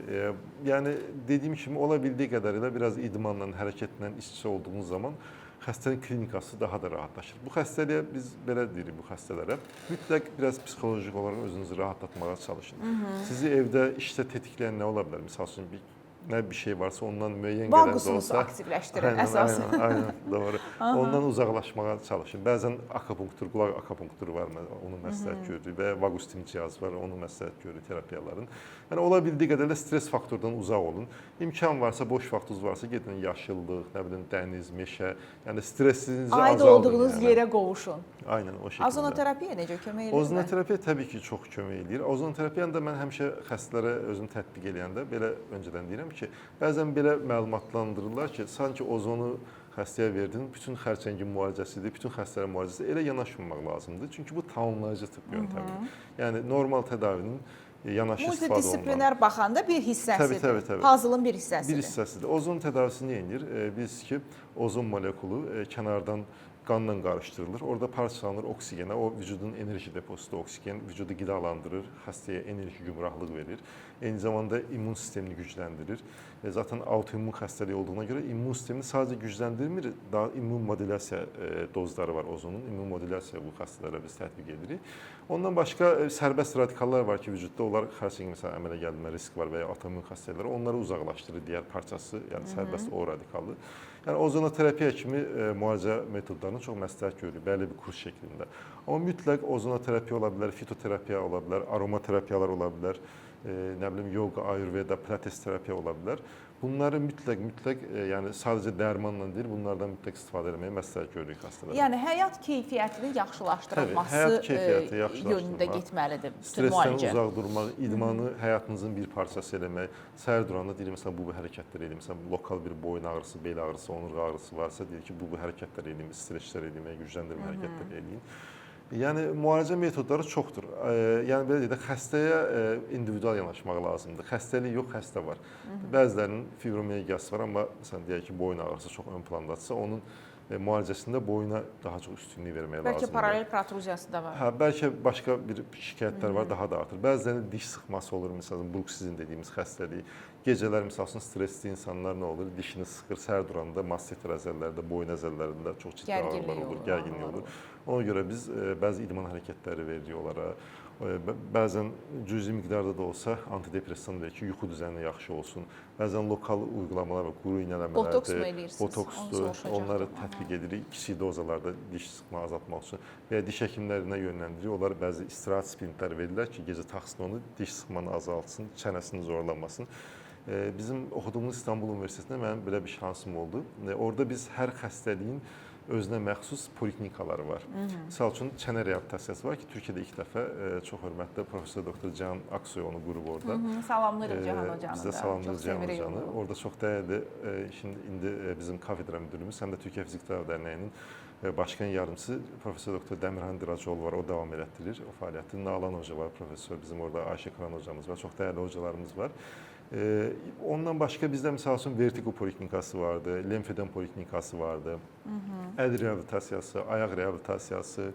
Yəni dediyim kimi ola bildiyi qədərilə biraz idmanla, hərəkətlə iç-içə olduğunuz zaman xəstənin klinikası daha da rahatlaşır. Bu xəstəliyə biz belə deyirik bu xəstələrə. Mütləq biraz psixoloji olaraq özünüzü rahatlatmağa çalışın. Sizi evdə işdə tetikləyən nə ola bilər? Məsəl üçün bir şey varsa ondan müəyyən qədər də olsa aktivləşdirin əsasən. Aynen, doğru. Ondan uzaqlaşmağa çalışın. Bəzən akupunktur, qulaq akupunkturu var, onu məsləhət görürük və vaqustin cihazı var, onu məsləhət görürük terapiyaların. Yəni ola bildiyi qədərlə stres faktorundan uzaq olun. İmkan varsa, boş vaxtınız varsa gedin yaşıllıq, nə bilim dəniz, meşə, yəni stressinizi azaldın. Aid olduğunuz yerə qovuşun. Aynen o şəkildə. Ozonoterapiya necə kömək edir? Ozonoterapiya təbii ki, çox kömək edir. Ozonoterapiyanı da mən həmişə xəstələrə özüm tətbiq eləyəndə belə öncədən deyirəm ki, bəzən belə məlumatlandırırlar ki, sanki ozonu xəstəyə verdin, bütün xərçəngin müalicəsidir, bütün xəstələrin müalicəsidir. Elə yanaşmamaq lazımdır. Çünki bu tamamlayıcı tibb yöntəmidir. Yəni normal tədavinin yanaşı istifadə olunmalı. Multidisipliner baxanda bir hissəsidir. Təbii. Puzzle-ın bir hissəsidir. Bir hissəsidir. Ozon tədavisi nə edir? Biz ki, ozon molekulu kənardan qanla qarışdırılır. Orada parçalanır oksigenə. O vücudun enerji deposunda oksigen vücudu qidalandırır, xəstəyə enerji gümrahlıq verir. Eyni zamanda immun sistemini gücləndirir. Zaten autoimmun xəstəlik olduğuna görə immun sistemini sadəcə gücləndirmir, daha immun modulyasiya dozları var ozonun. İmmun modulyasiya bu xəstələrə biz tətbiq edirik. Ondan başqa sərbəst radikallar var ki, vücudda onlar xərçəng məsələn əmələ gəlmə risk var və ya autoimmun xəstəliklər onları uzaqlaşdırır digər parçası, yəni sərbəst o radikalı. Yəni ozonoterapiya kimi müalicə metodlarını çox məsləhət görürük, bəlli bir kurs şəklində. Amma mütləq ozonoterapiya ola bilər, fitoterapiya ola bilər, aromaterapiyalar ola bilər, nə bilim yoga, ayurveda, pilates terapiya ola bilər. Bunları mütləq yəni sadəcə dərmanla deyil, bunlardan mütləq istifadə etməyə məsləhət görürük xəstələrə. Yəni həyat keyfiyyətinin yaxşılaşdırılması yönündə getməlidir bütün Stressdən müalicə. uzaq durmaq, idmanı həyatınızın bir parçası eləmək. Səhər duranda deyir məsələn bu hərəkətləri edin. Məsələn lokal bir boyun ağrısı, bel ağrısı, onurğa ağrısı varsa deyir ki bu hərəkətləri edin, streçlər edin, gücləndirmə hərəkətləri edin. Yəni müalicə metodları çoxdur. Yəni belə deyək də xəstəyə individual yanaşmaq lazımdır. Xəstəlik yox, xəstə var. Bəzilərinin fibromiyalgiyası var, amma məsələn deyək ki, boyun ağrısı çox ön plandadırsa, onun müalicəsində boyuna daha çox üstünlük vermək lazımdır. Bəlkə paralel protruziyası da var. Hə, bəlkə başqa bir şikayətlər var, daha da artır. Bəzilərinin diş sıxması olur, məsələn, bruksizm dediyimiz xəstəlik. Gecələr məsələn stresli insanlar nə olur? Dişini sıxır, səhər duranda masseter əzələlərdə, boyun əzələlərində çox ciddi ağrılar olur, gərginlik olur. Ona görə biz bəzi idman hərəkətləri veririk onlara. Bəzən cüzi miqdarda da olsa antidepressan verir ki, yuxu düzəni yaxşı olsun. Bəzən lokal uygulamalar var, quru iynələmələrdir. Botoks mu eləyirsiniz? Botoksdur, onları tətbiq edirik. Kiçik dozalarda diş sıxma azaltmaq üçün və ya diş həkimlərinə yönləndiririk. Onlar bəzi istirahət sprintlər verirlər ki, gecə taxsın onu, diş sıxmanı azaltsın, çənəsini zorlamasın. Bizim oxuduğumuz İstanbul Universitetində mənim belə bir şansım oldu. Orada biz hər xəstəliyin özünə məxsus poliklinikaları var. Misal üçün çənə reabilitasiyası var ki, Türkiyədə ilk dəfə çox hörmətli professor doktor Can Aksoy onu qurub orada. Salamlayırıq Cahan hocanı da. Biz də salamlayırıq Cahan hocanı. Orada çox dəyərli, indi bizim kafedra müdürümüz, həm də Türkiyə Fizik Tədavi Dərnəyinin başqan yardımçısı professor doktor Dəmirhan Diracoğlu var, o davam elətdirir o fəaliyyəti. Nalan hoca var, professor, bizim orada Ayşə Kıran hocamız var, çox dəyərli hocalarımız var. Ondan başqa bizdə misal üçün vertigo poliklinikası vardı, lemfödem poliklinikası vardı, əl reabilitasiyası, ayaq reabilitasiyası,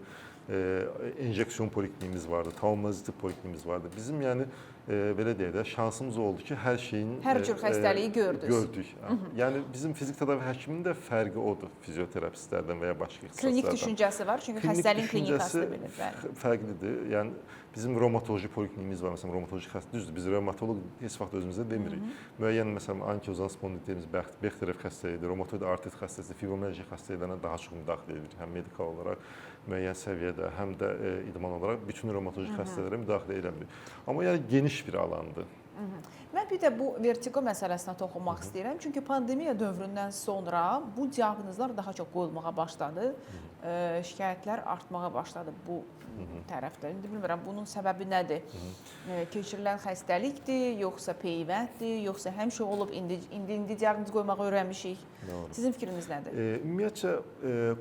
enjeksiyon polikliniyimiz vardı, tamamlayıcı tibb polikliniyimiz vardı. Bizim yəni belə deyək də şansımız oldu ki, hər şeyin hər cür xəstəliyi gördük. Yəni bizim fizik tədavi həkiminin də fərqi odur fizioterapistlərdən və ya başqa ixtisaslardan. Klinik düşüncəsi var, çünki xəstəliyin klinikasını bilir. Fərqlidir. Yəni bizim revmatoloji polikliniyimiz var, məsələn revmatoloji xəstə düzdür. Biz revmatoloq heç vaxt özümüzdə demirik. Müəyyən məsələn ankilozan spondilit dediyimiz Bechterev xəstəliyidir, revmatoid artrit xəstəsi, fibromiyalgiya xəstəliklərinə daha çox müdaxilə edirik, həm medikal olaraq müəyyən səviyyədə, həm də idman olaraq bütün revmatoloji xəstələrə müdaxilə eləmirik. Amma yəni geniş bir alandır. Mən bir də bu vertigo məsələsinə toxunmaq istəyirəm. Çünki pandemiya dövründən sonra bu diaqnozlar daha çox qoyulmağa başladı. Şikayətlər artmağa başladı bu tərəfdə. İndi bilmirəm bunun səbəbi nədir? Keçirilən xəstəlikdir, yoxsa peyvənddir, yoxsa həmişə olub indi diaqnoz qoymağı öyrənmişik. Doğru. Sizin fikriniz nədir? Ümumiyyətcə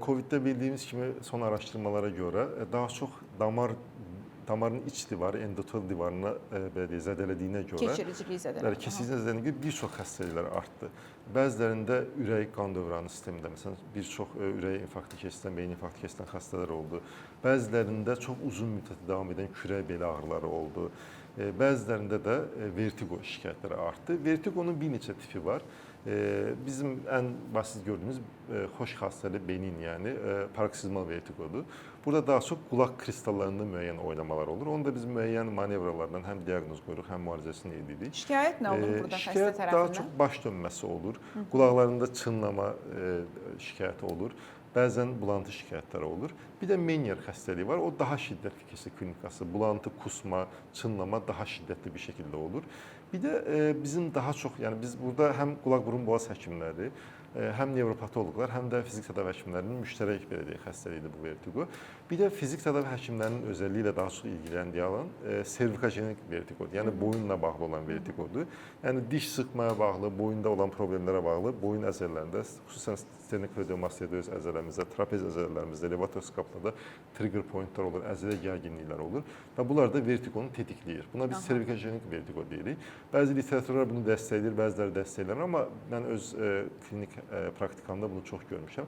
COVID-də bildiyimiz kimi son araşdırmalara görə daha çox damarın iç divarı, endotel divarına belə deyək, zədələdiyinə görə Keçiricilik zədələnir. keçici zədələndiyi bir çox xəstəliklər artdı. Bəzilərində ürək qan dövranı sistemində, məsələn, bir çox ürək infarktı keçirən, beyin infarktı keçirən xəstələr oldu. Bəzilərində çox uzun müddət davam edən kürək beli ağrıları oldu. Bəzilərində də vertigo şikayətləri artdı. Vertigonun bir neçə tipi var. Bizim ən basit gördüyümüz xoş xassəli benin, yəni paroksizmal vertigodur. Burada daha çox qulaq kristallarında müəyyən oynamalar olur. Onda biz müəyyən manevralarla həm diaqnoz qoyuruq, həm müalicəsini edirik. Şikayət nə olur burada xəstə Şikayət tərəfindən? daha çox baş dönməsi olur. Qulaqlarında çınlama şikayəti olur. Bəzən bulantı şikayətləri olur. Bir də Menier xəstəliyi var. O daha şiddətli keçir klinikası. Bulantı, kusma, çınlama daha şiddətli bir şəkildə olur. Bir də bizim daha çox, yəni biz burada həm qulaq burun boğaz həkimləri, həm nevropatoloqlar, həm də fizik tədavi həkimlərinin müştərək belə deyək xəstəliyidir bu vertigo. Bir də fizik tədavi həkimlərinin özəlliyi ilə daha çox ilgiləndiyi alan servikogenik vertigodur. Yəni boyunla bağlı olan vertigodur. Yəni diş sıxmaya bağlı, boyunda olan problemlərə bağlı, boyun əzələlərində, xüsusən sternokardiomastoidoz əzələmizdə, trapez əzələlərimizdə, elevator skaplarda trigger pointlər olur, əzələ gərginliklər olur və bunlar da vertigonu tetikləyir. Buna biz servikogenik vertigo deyirik. Bəzi literaturlar bunu dəstəkləyir, bəziləri dəstəkləyir, amma mən öz klinik praktikamda bunu çox görmüşəm.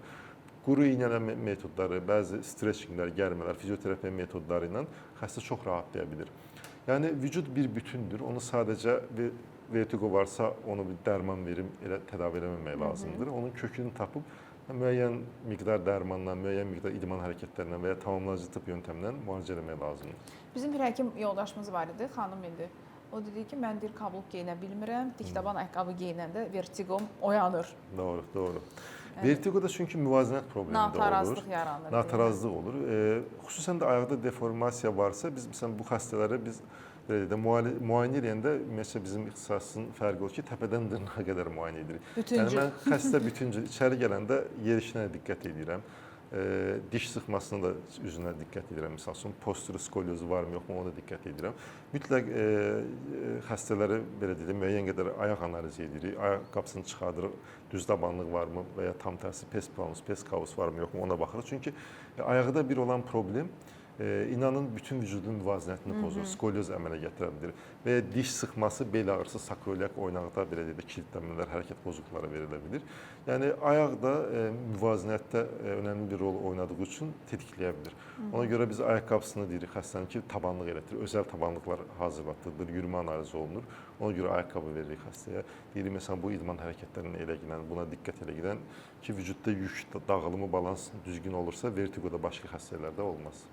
Quru iynələnmə metodları, bəzi streçinqlər, gərmələr, fizioterapiya metodları ilə xəstə çox rahatlaya bilir. Yəni vücud bir bütündür. Onu sadəcə vertigo varsa onu bir dərman verib elə tədavi eləməmək lazımdır. Onun kökünü tapıb müəyyən miqdar dərmanla, müəyyən miqdar idman hərəkətlərindən və ya tamamlayıcı tibb yöntəmlə müalicə eləmək lazımdır. Bizim bir həkim yoldaşımız var idi, xanım idi. O dedi ki, mən bir kabluk geyinə bilmirəm, diktaban ayaqqabı geyinəndə vertigom oyanır. Doğru, doğru. Vertigoda çünki müvazinət problemi də olur. Natarazlıq yaranır. Natarazlıq olur. Xüsusən də ayaqda deformasiya varsa, biz məsələn bu xəstələrə biz müayinə edəndə ümumiyyətlə bizim ixtisasın fərqi o ki, təpədən dırnağa qədər müayinə edirik. Bütüncül. Yəni mən xəstə bütüncül içəri gələndə yerişinə diqqət edirəm. Diş sıxmasına da üzünə diqqət edirəm. Məsəl üçün posturu skolyozu varmı, yoxmu, ona da diqqət edirəm. Mütləq xəstələri belə deyək, müəyyən qədər ayaq analizi edirik. Ayaq qapısını çıxardırıq, düz dabanlıq varmı və ya tam tərsi pes planus, pes kaus varmı, yoxmu, ona baxırıq. Çünki ayaqda bir olan problem inanın bütün vücudun müvazinətini pozur, skolyoz əmələ gətirə bilir və ya diş sıxması, bel ağrısı, sakroiliak oynaqda belə deyək, kilidlənmələr, hərəkət pozuntuları verilə bilir. Yəni ayaq da müvazinətdə önəmli bir rol oynadığı üçün tetikləyə bilir. Ona görə biz ayaqqabısını deyirik xəstənin ki, tabanlıq elətdirir. Özəl tabanlıqlar hazırlatılır, yürümə analizi olunur. Ona görə ayaqqabı veririk xəstəyə. Deyirik məsələn bu idman hərəkətlərinə elə gələn, buna diqqət elə gələn ki, vücudda yük dağılımı, balans düzgün olursa vertigoda başqa xəstələrdə olmaz.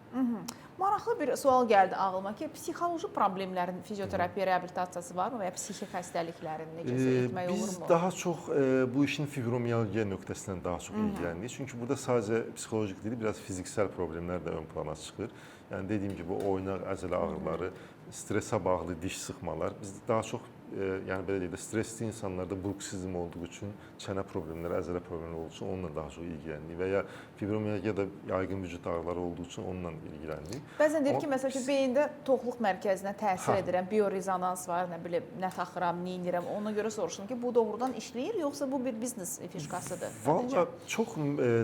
Maraqlı bir sual gəldi ağlıma ki, psixoloji problemlərin fizioterapiya reabilitasiyası varmı və ya psixi xəstəliklərin necəsə etmək olurmu? Biz daha çox bu işin fibromiyalgiya nöqtəsindən daha çox ilgiləndik. Çünki burada sadəcə psixolojik deyil, biraz fiziksel problemlər də ön plana çıxır. Yəni dediyim kimi oynaq, əzələ ağrıları, stresə bağlı diş sıxmalar. Biz daha çox yəni belə deyək də stresli insanlarda bruksizm olduğu üçün, çənə problemləri, əzələ problemləri olduğu üçün onunla daha çox ilgiləndik və ya fibromiyalgiya da yaygın vücud ağrıları olduğu üçün onunla ilgiləndik. Bəzən deyir ki, məsələn ki, beyində toxluq mərkəzinə təsir edirəm, biorezonans var, nə bilim, nə taxıram, nə edirəm. Ona görə soruşdum ki, bu doğrudan işləyir, yoxsa bu bir biznes fişkasıdır? Valla çox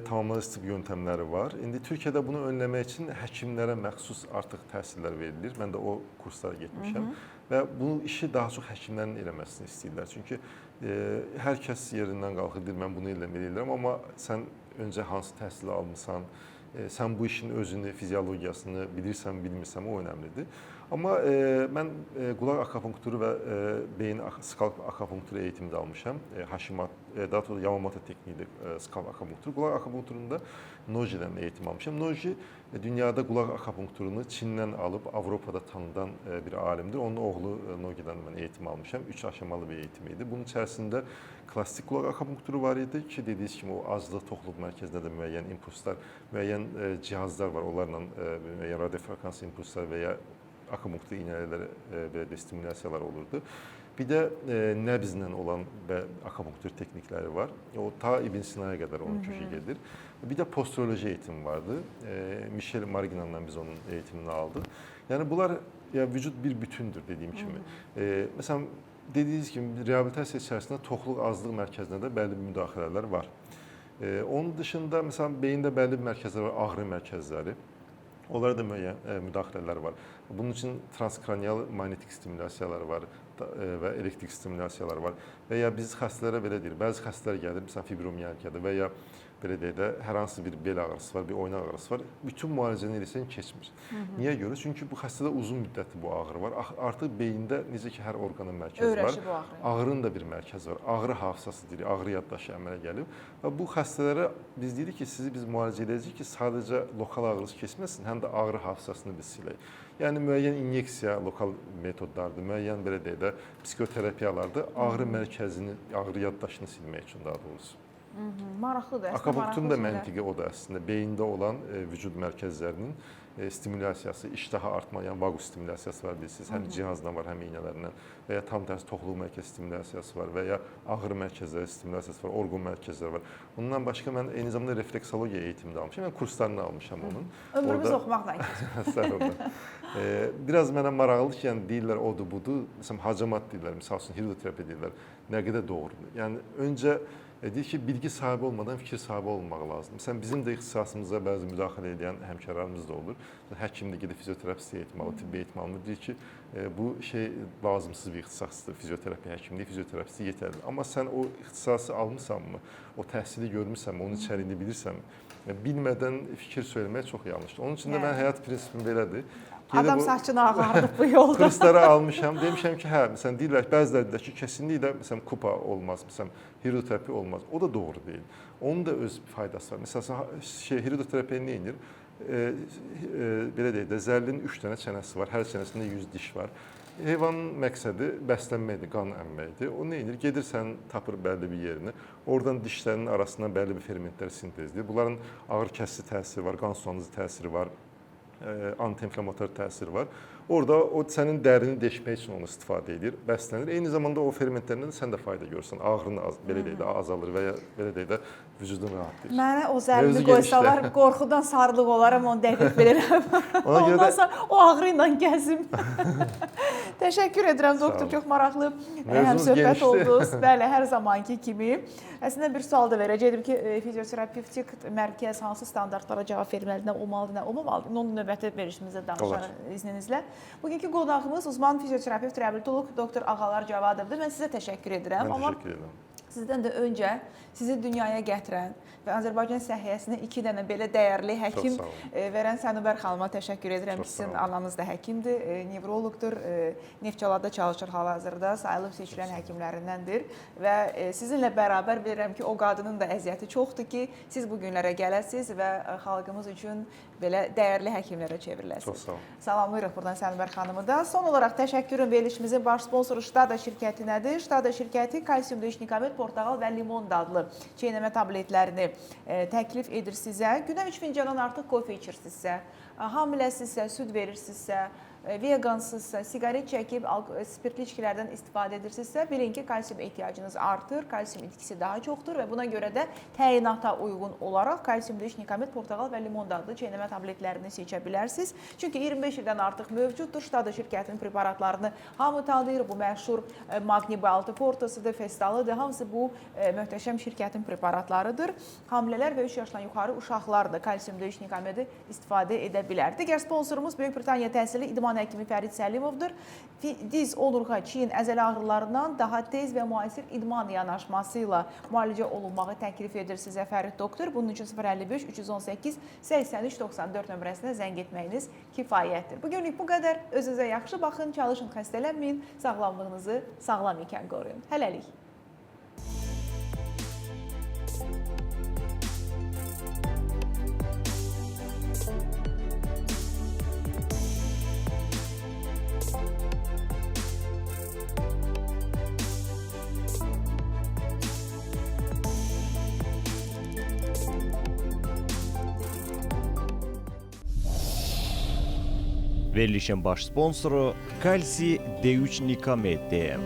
tamamlayıcı tibb yöntəmləri var. İndi Türkiyədə bunu önləmək üçün həkimlərə məxsus artıq təhsillər verilir. Mən də o kurslara getmişəm. Və bu işi daha çox həkimlərin eləməsini istəyirlər. Çünki hər kəs yerindən qalxır, deyir, mən bunu eləməliyəm, amma sən öncə hansı təhsili almısan, sən bu işin özünü, fiziologiyasını bilirsən, bilmirsən, o önəmlidir. Amma mən qulaq akupunkturu və beyin skalp akupunkturu eğitimi də almışam. Daha sonra Yamamoto texniğidir skalp akupunkturu. Qulaq akupunkturunda Noji'dən eğitim almışam. Noji dünyada qulaq akupunkturunu Çindən alıb Avropada tanıdan bir alimdir. Onun oğlu Nogi'dən mən eğitim almışam. 3 aşamalı bir eğitim idi. Bunun içərisində klassik qulaq akupunkturu var idi ki, dediyiniz kimi o azlıq, toxluq mərkəzində də müəyyən impulslar, müəyyən cihazlar var. Onlarla müəyyən radiofrekans impulslar və ya akupunktur iynələri belə də stimulyasiyalar olurdu. Bir də nəbzlə olan və akupunktur texnikləri var. O ta İbn Sinaya qədər onun kökü gedir. Bir də posturoloji eğitim vardı. Michel Marignan'dan biz onun eğitimini aldıq. Yəni bunlar ya vücut bir bütündür dediyim kimi. Məsələn dediyiniz kimi reabilitasiya içərisində toxluq azlıq mərkəzində də bəlli bir müdaxilələr var. Onun dışında məsələn beyində bəlli bir mərkəzlər var, ağrı mərkəzləri. Onlara da müəyyən müdaxilələr var. Bunun üçün transkranial manyetik stimulyasiyalar var və elektrik stimulyasiyalar var. Və ya biz xəstələrə belə deyir, bəzi xəstələr gəlir, məsələn fibromiyalgiyadır və ya belə deyək də hər hansı bir bel ağrısı var, bir oynaq ağrısı var. Bütün müalicəni eləsən keçmir. Niyə görə? Çünki bu xəstədə uzun müddətli bu ağrı var. Artıq beyində necə ki hər orqanın mərkəzi var. Ağrının da bir mərkəzi var. Ağrı hafizası deyirik, ağrı yaddaşı əmələ gəlib. Və bu xəstələrə biz deyirik ki, sizi biz müalicə edəcəyik ki, sadəcə lokal ağrınız keçməsin, həm də ağrı hafizasını biz silək. Yəni müəyyən inyeksiya lokal metodlardır, müəyyən belə deyək də psixoterapiyalardır. Ağrı mərkəzini, ağrı yaddaşını silmək üçün daha doğrusu. Maraqlıdır. Akupunkturun da məntiqi o da əslində beyində olan vücud mərkəzlərinin stimulyasiyası, iştaha artma, yəni vaqus stimulyasiyası var bilirsiniz. Həm cihazla var, həm iynələrlə və ya tam tərsi toxluq mərkəzi stimulyasiyası var və ya ağrı mərkəzləri stimulyasiyası var, orqan mərkəzləri var. Bundan başqa mən eyni zamanda refleksologiya eğitimi də almışam. Mən kurslarını almışam onun. Ömrümüz oxumaqla keçir. Sağ olun. Biraz mənə maraqlıdır ki, yəni deyirlər odur budur. Məsələn hacamat deyirlər, məsəl üçün hidroterapiya deyirlər. Nə qədər doğrudur? Yəni öncə deyir ki, bilgi sahibi olmadan fikir sahibi olmaq lazımdır. Məsələn, bizim də ixtisasımıza bəzi müdaxilə edən həmkarlarımız da olur. Həkim də gedib fizioterapist eğitmalı, tibbi eğitmalı. Deyir ki, bu şey lazımsız bir ixtisasdır, fizioterapiya həkimliyi, fizioterapisti yetərli. Amma sən o ixtisası almısanmı, o təhsili görmüsənmi, onun içəriğini bilirsənmi, bilmədən fikir söyləmək çox yanlışdır. Onun üçün də mən həyat prinsipim belədir. Adam saçını ağardıb bu yolda. Kurslara almışam. Demişəm ki, hə, məsələn deyirlər ki, bəziləri deyirlər ki, kəsinliklə məsələn kupa olmaz, məsələn hidroterapiya olmaz. O da doğru deyil. Onun da öz faydası var. Məsələn hidroterapiya nə edir? Belə deyək də zərlinin 3 dənə çənəsi var. Hər çənəsində 100 diş var. Heyvanın məqsədi bəslənməkdir, qan əmməkdir. O nə edir? Gedir sən tapır bəlli bir yerini. Oradan dişlərinin arasından bəlli bir fermentlər sintezləyir. Bunların ağrı kəsici təsiri var, qan sulandırıcı təsiri var. Anti-inflamator təsiri var. Orada o sənin dərini deşmək üçün onu istifadə edir, bəslənir. Eyni zamanda o fermentlərdən də sən də fayda görürsən. Ağrın belə deyək də azalır və ya belə deyək də vücudun rahatlayır. Mənə o zərbini qoysalar qorxudan sarılıq olaram, onu dəqiq bilirəm. Ondan sonra o ağrı ilə gəzim. Təşəkkür edirəm doktor, çox maraqlı həmsöhbət oldunuz. Bəli, hər zamanki kimi. Əslində bir sual da verəcəkdim ki, fizioterapevtik mərkəz hansı standartlara cavab verməlidir, nə olmalıdır, nə olmamalıdır. Onun növbəti verişimizdə danışarıq izninizlə. Bugünkü qonağımız uzman fizioterapevt, reabilitoloq doktor Ağalar Cavadovdur. Mən sizə təşəkkür edirəm. Mən təşəkkür edirəm. Sizdən də öncə sizi dünyaya gətirən və Azərbaycan səhiyyəsinə 2 dənə belə dəyərli həkim verən Sənubər xanıma təşəkkür edirəm. Sizin ananız da həkimdir, nevroloqdur, Neftçalada çalışır hal-hazırda, sayılıb seçilən həkimlərindəndir və sizinlə bərabər bilirəm ki, o qadının da əziyyəti çoxdur ki, siz bu günlərə gələsiniz və xalqımız üçün belə dəyərli həkimlərə çevriləsiniz. Çox sağ olun. Salamlayırıq buradan Sənubər xanımı da. Son olaraq təşəkkürüm verilişimizin baş sponsoru Ştada şirkətinədir. Ştada şirkəti kalsium döşnikamet, portağal və limon dadlı çeynəmə tabletlərini təklif edir sizə. Günə 3 fincandan artıq kofe içirsinizsə, hamiləsizsə, süd verirsinizsə, vegansızsa, siqaret çəkib spirtli içkilərdən istifadə edirsinizsə, bilin ki, kalsium ehtiyacınız artır, kalsium itkisi daha çoxdur və buna görə də təyinata uyğun olaraq kalsium döşnikamet, portağal və limon dadlı çeynəmə tabletlərini seçə bilərsiniz. Çünki 25 ildən artıq mövcuddur. Ştada şirkətinin preparatlarını hamı tanıyır. Bu məşhur Magni B6 Fortasıdır, Festalıdır. Hamısı bu möhtəşəm şirkətin preparatlarıdır. Hamilələr və 3 yaşdan yuxarı uşaqlar da kalsium döşnikameti istifadə edə bilər. Digər sponsorumuz Böyük Britaniya təhsili idman həkimi Fərid Səlimovdur. Diz, onurğa, çiyin, əzələ ağrılarından daha tez və müasir idman yanaşması ilə müalicə olunmağı təklif edir sizə Fərid doktor. Bunun üçün 055 318 83 94 nömrəsinə zəng etməyiniz kifayətdir. Bugünlük bu qədər. Özünüzə yaxşı baxın, çalışın, xəstələnməyin, sağlamlığınızı sağlam ikən qoruyun. Hələlik. Verilişin baş sponsoru Kalsi D3 Nikamed DM.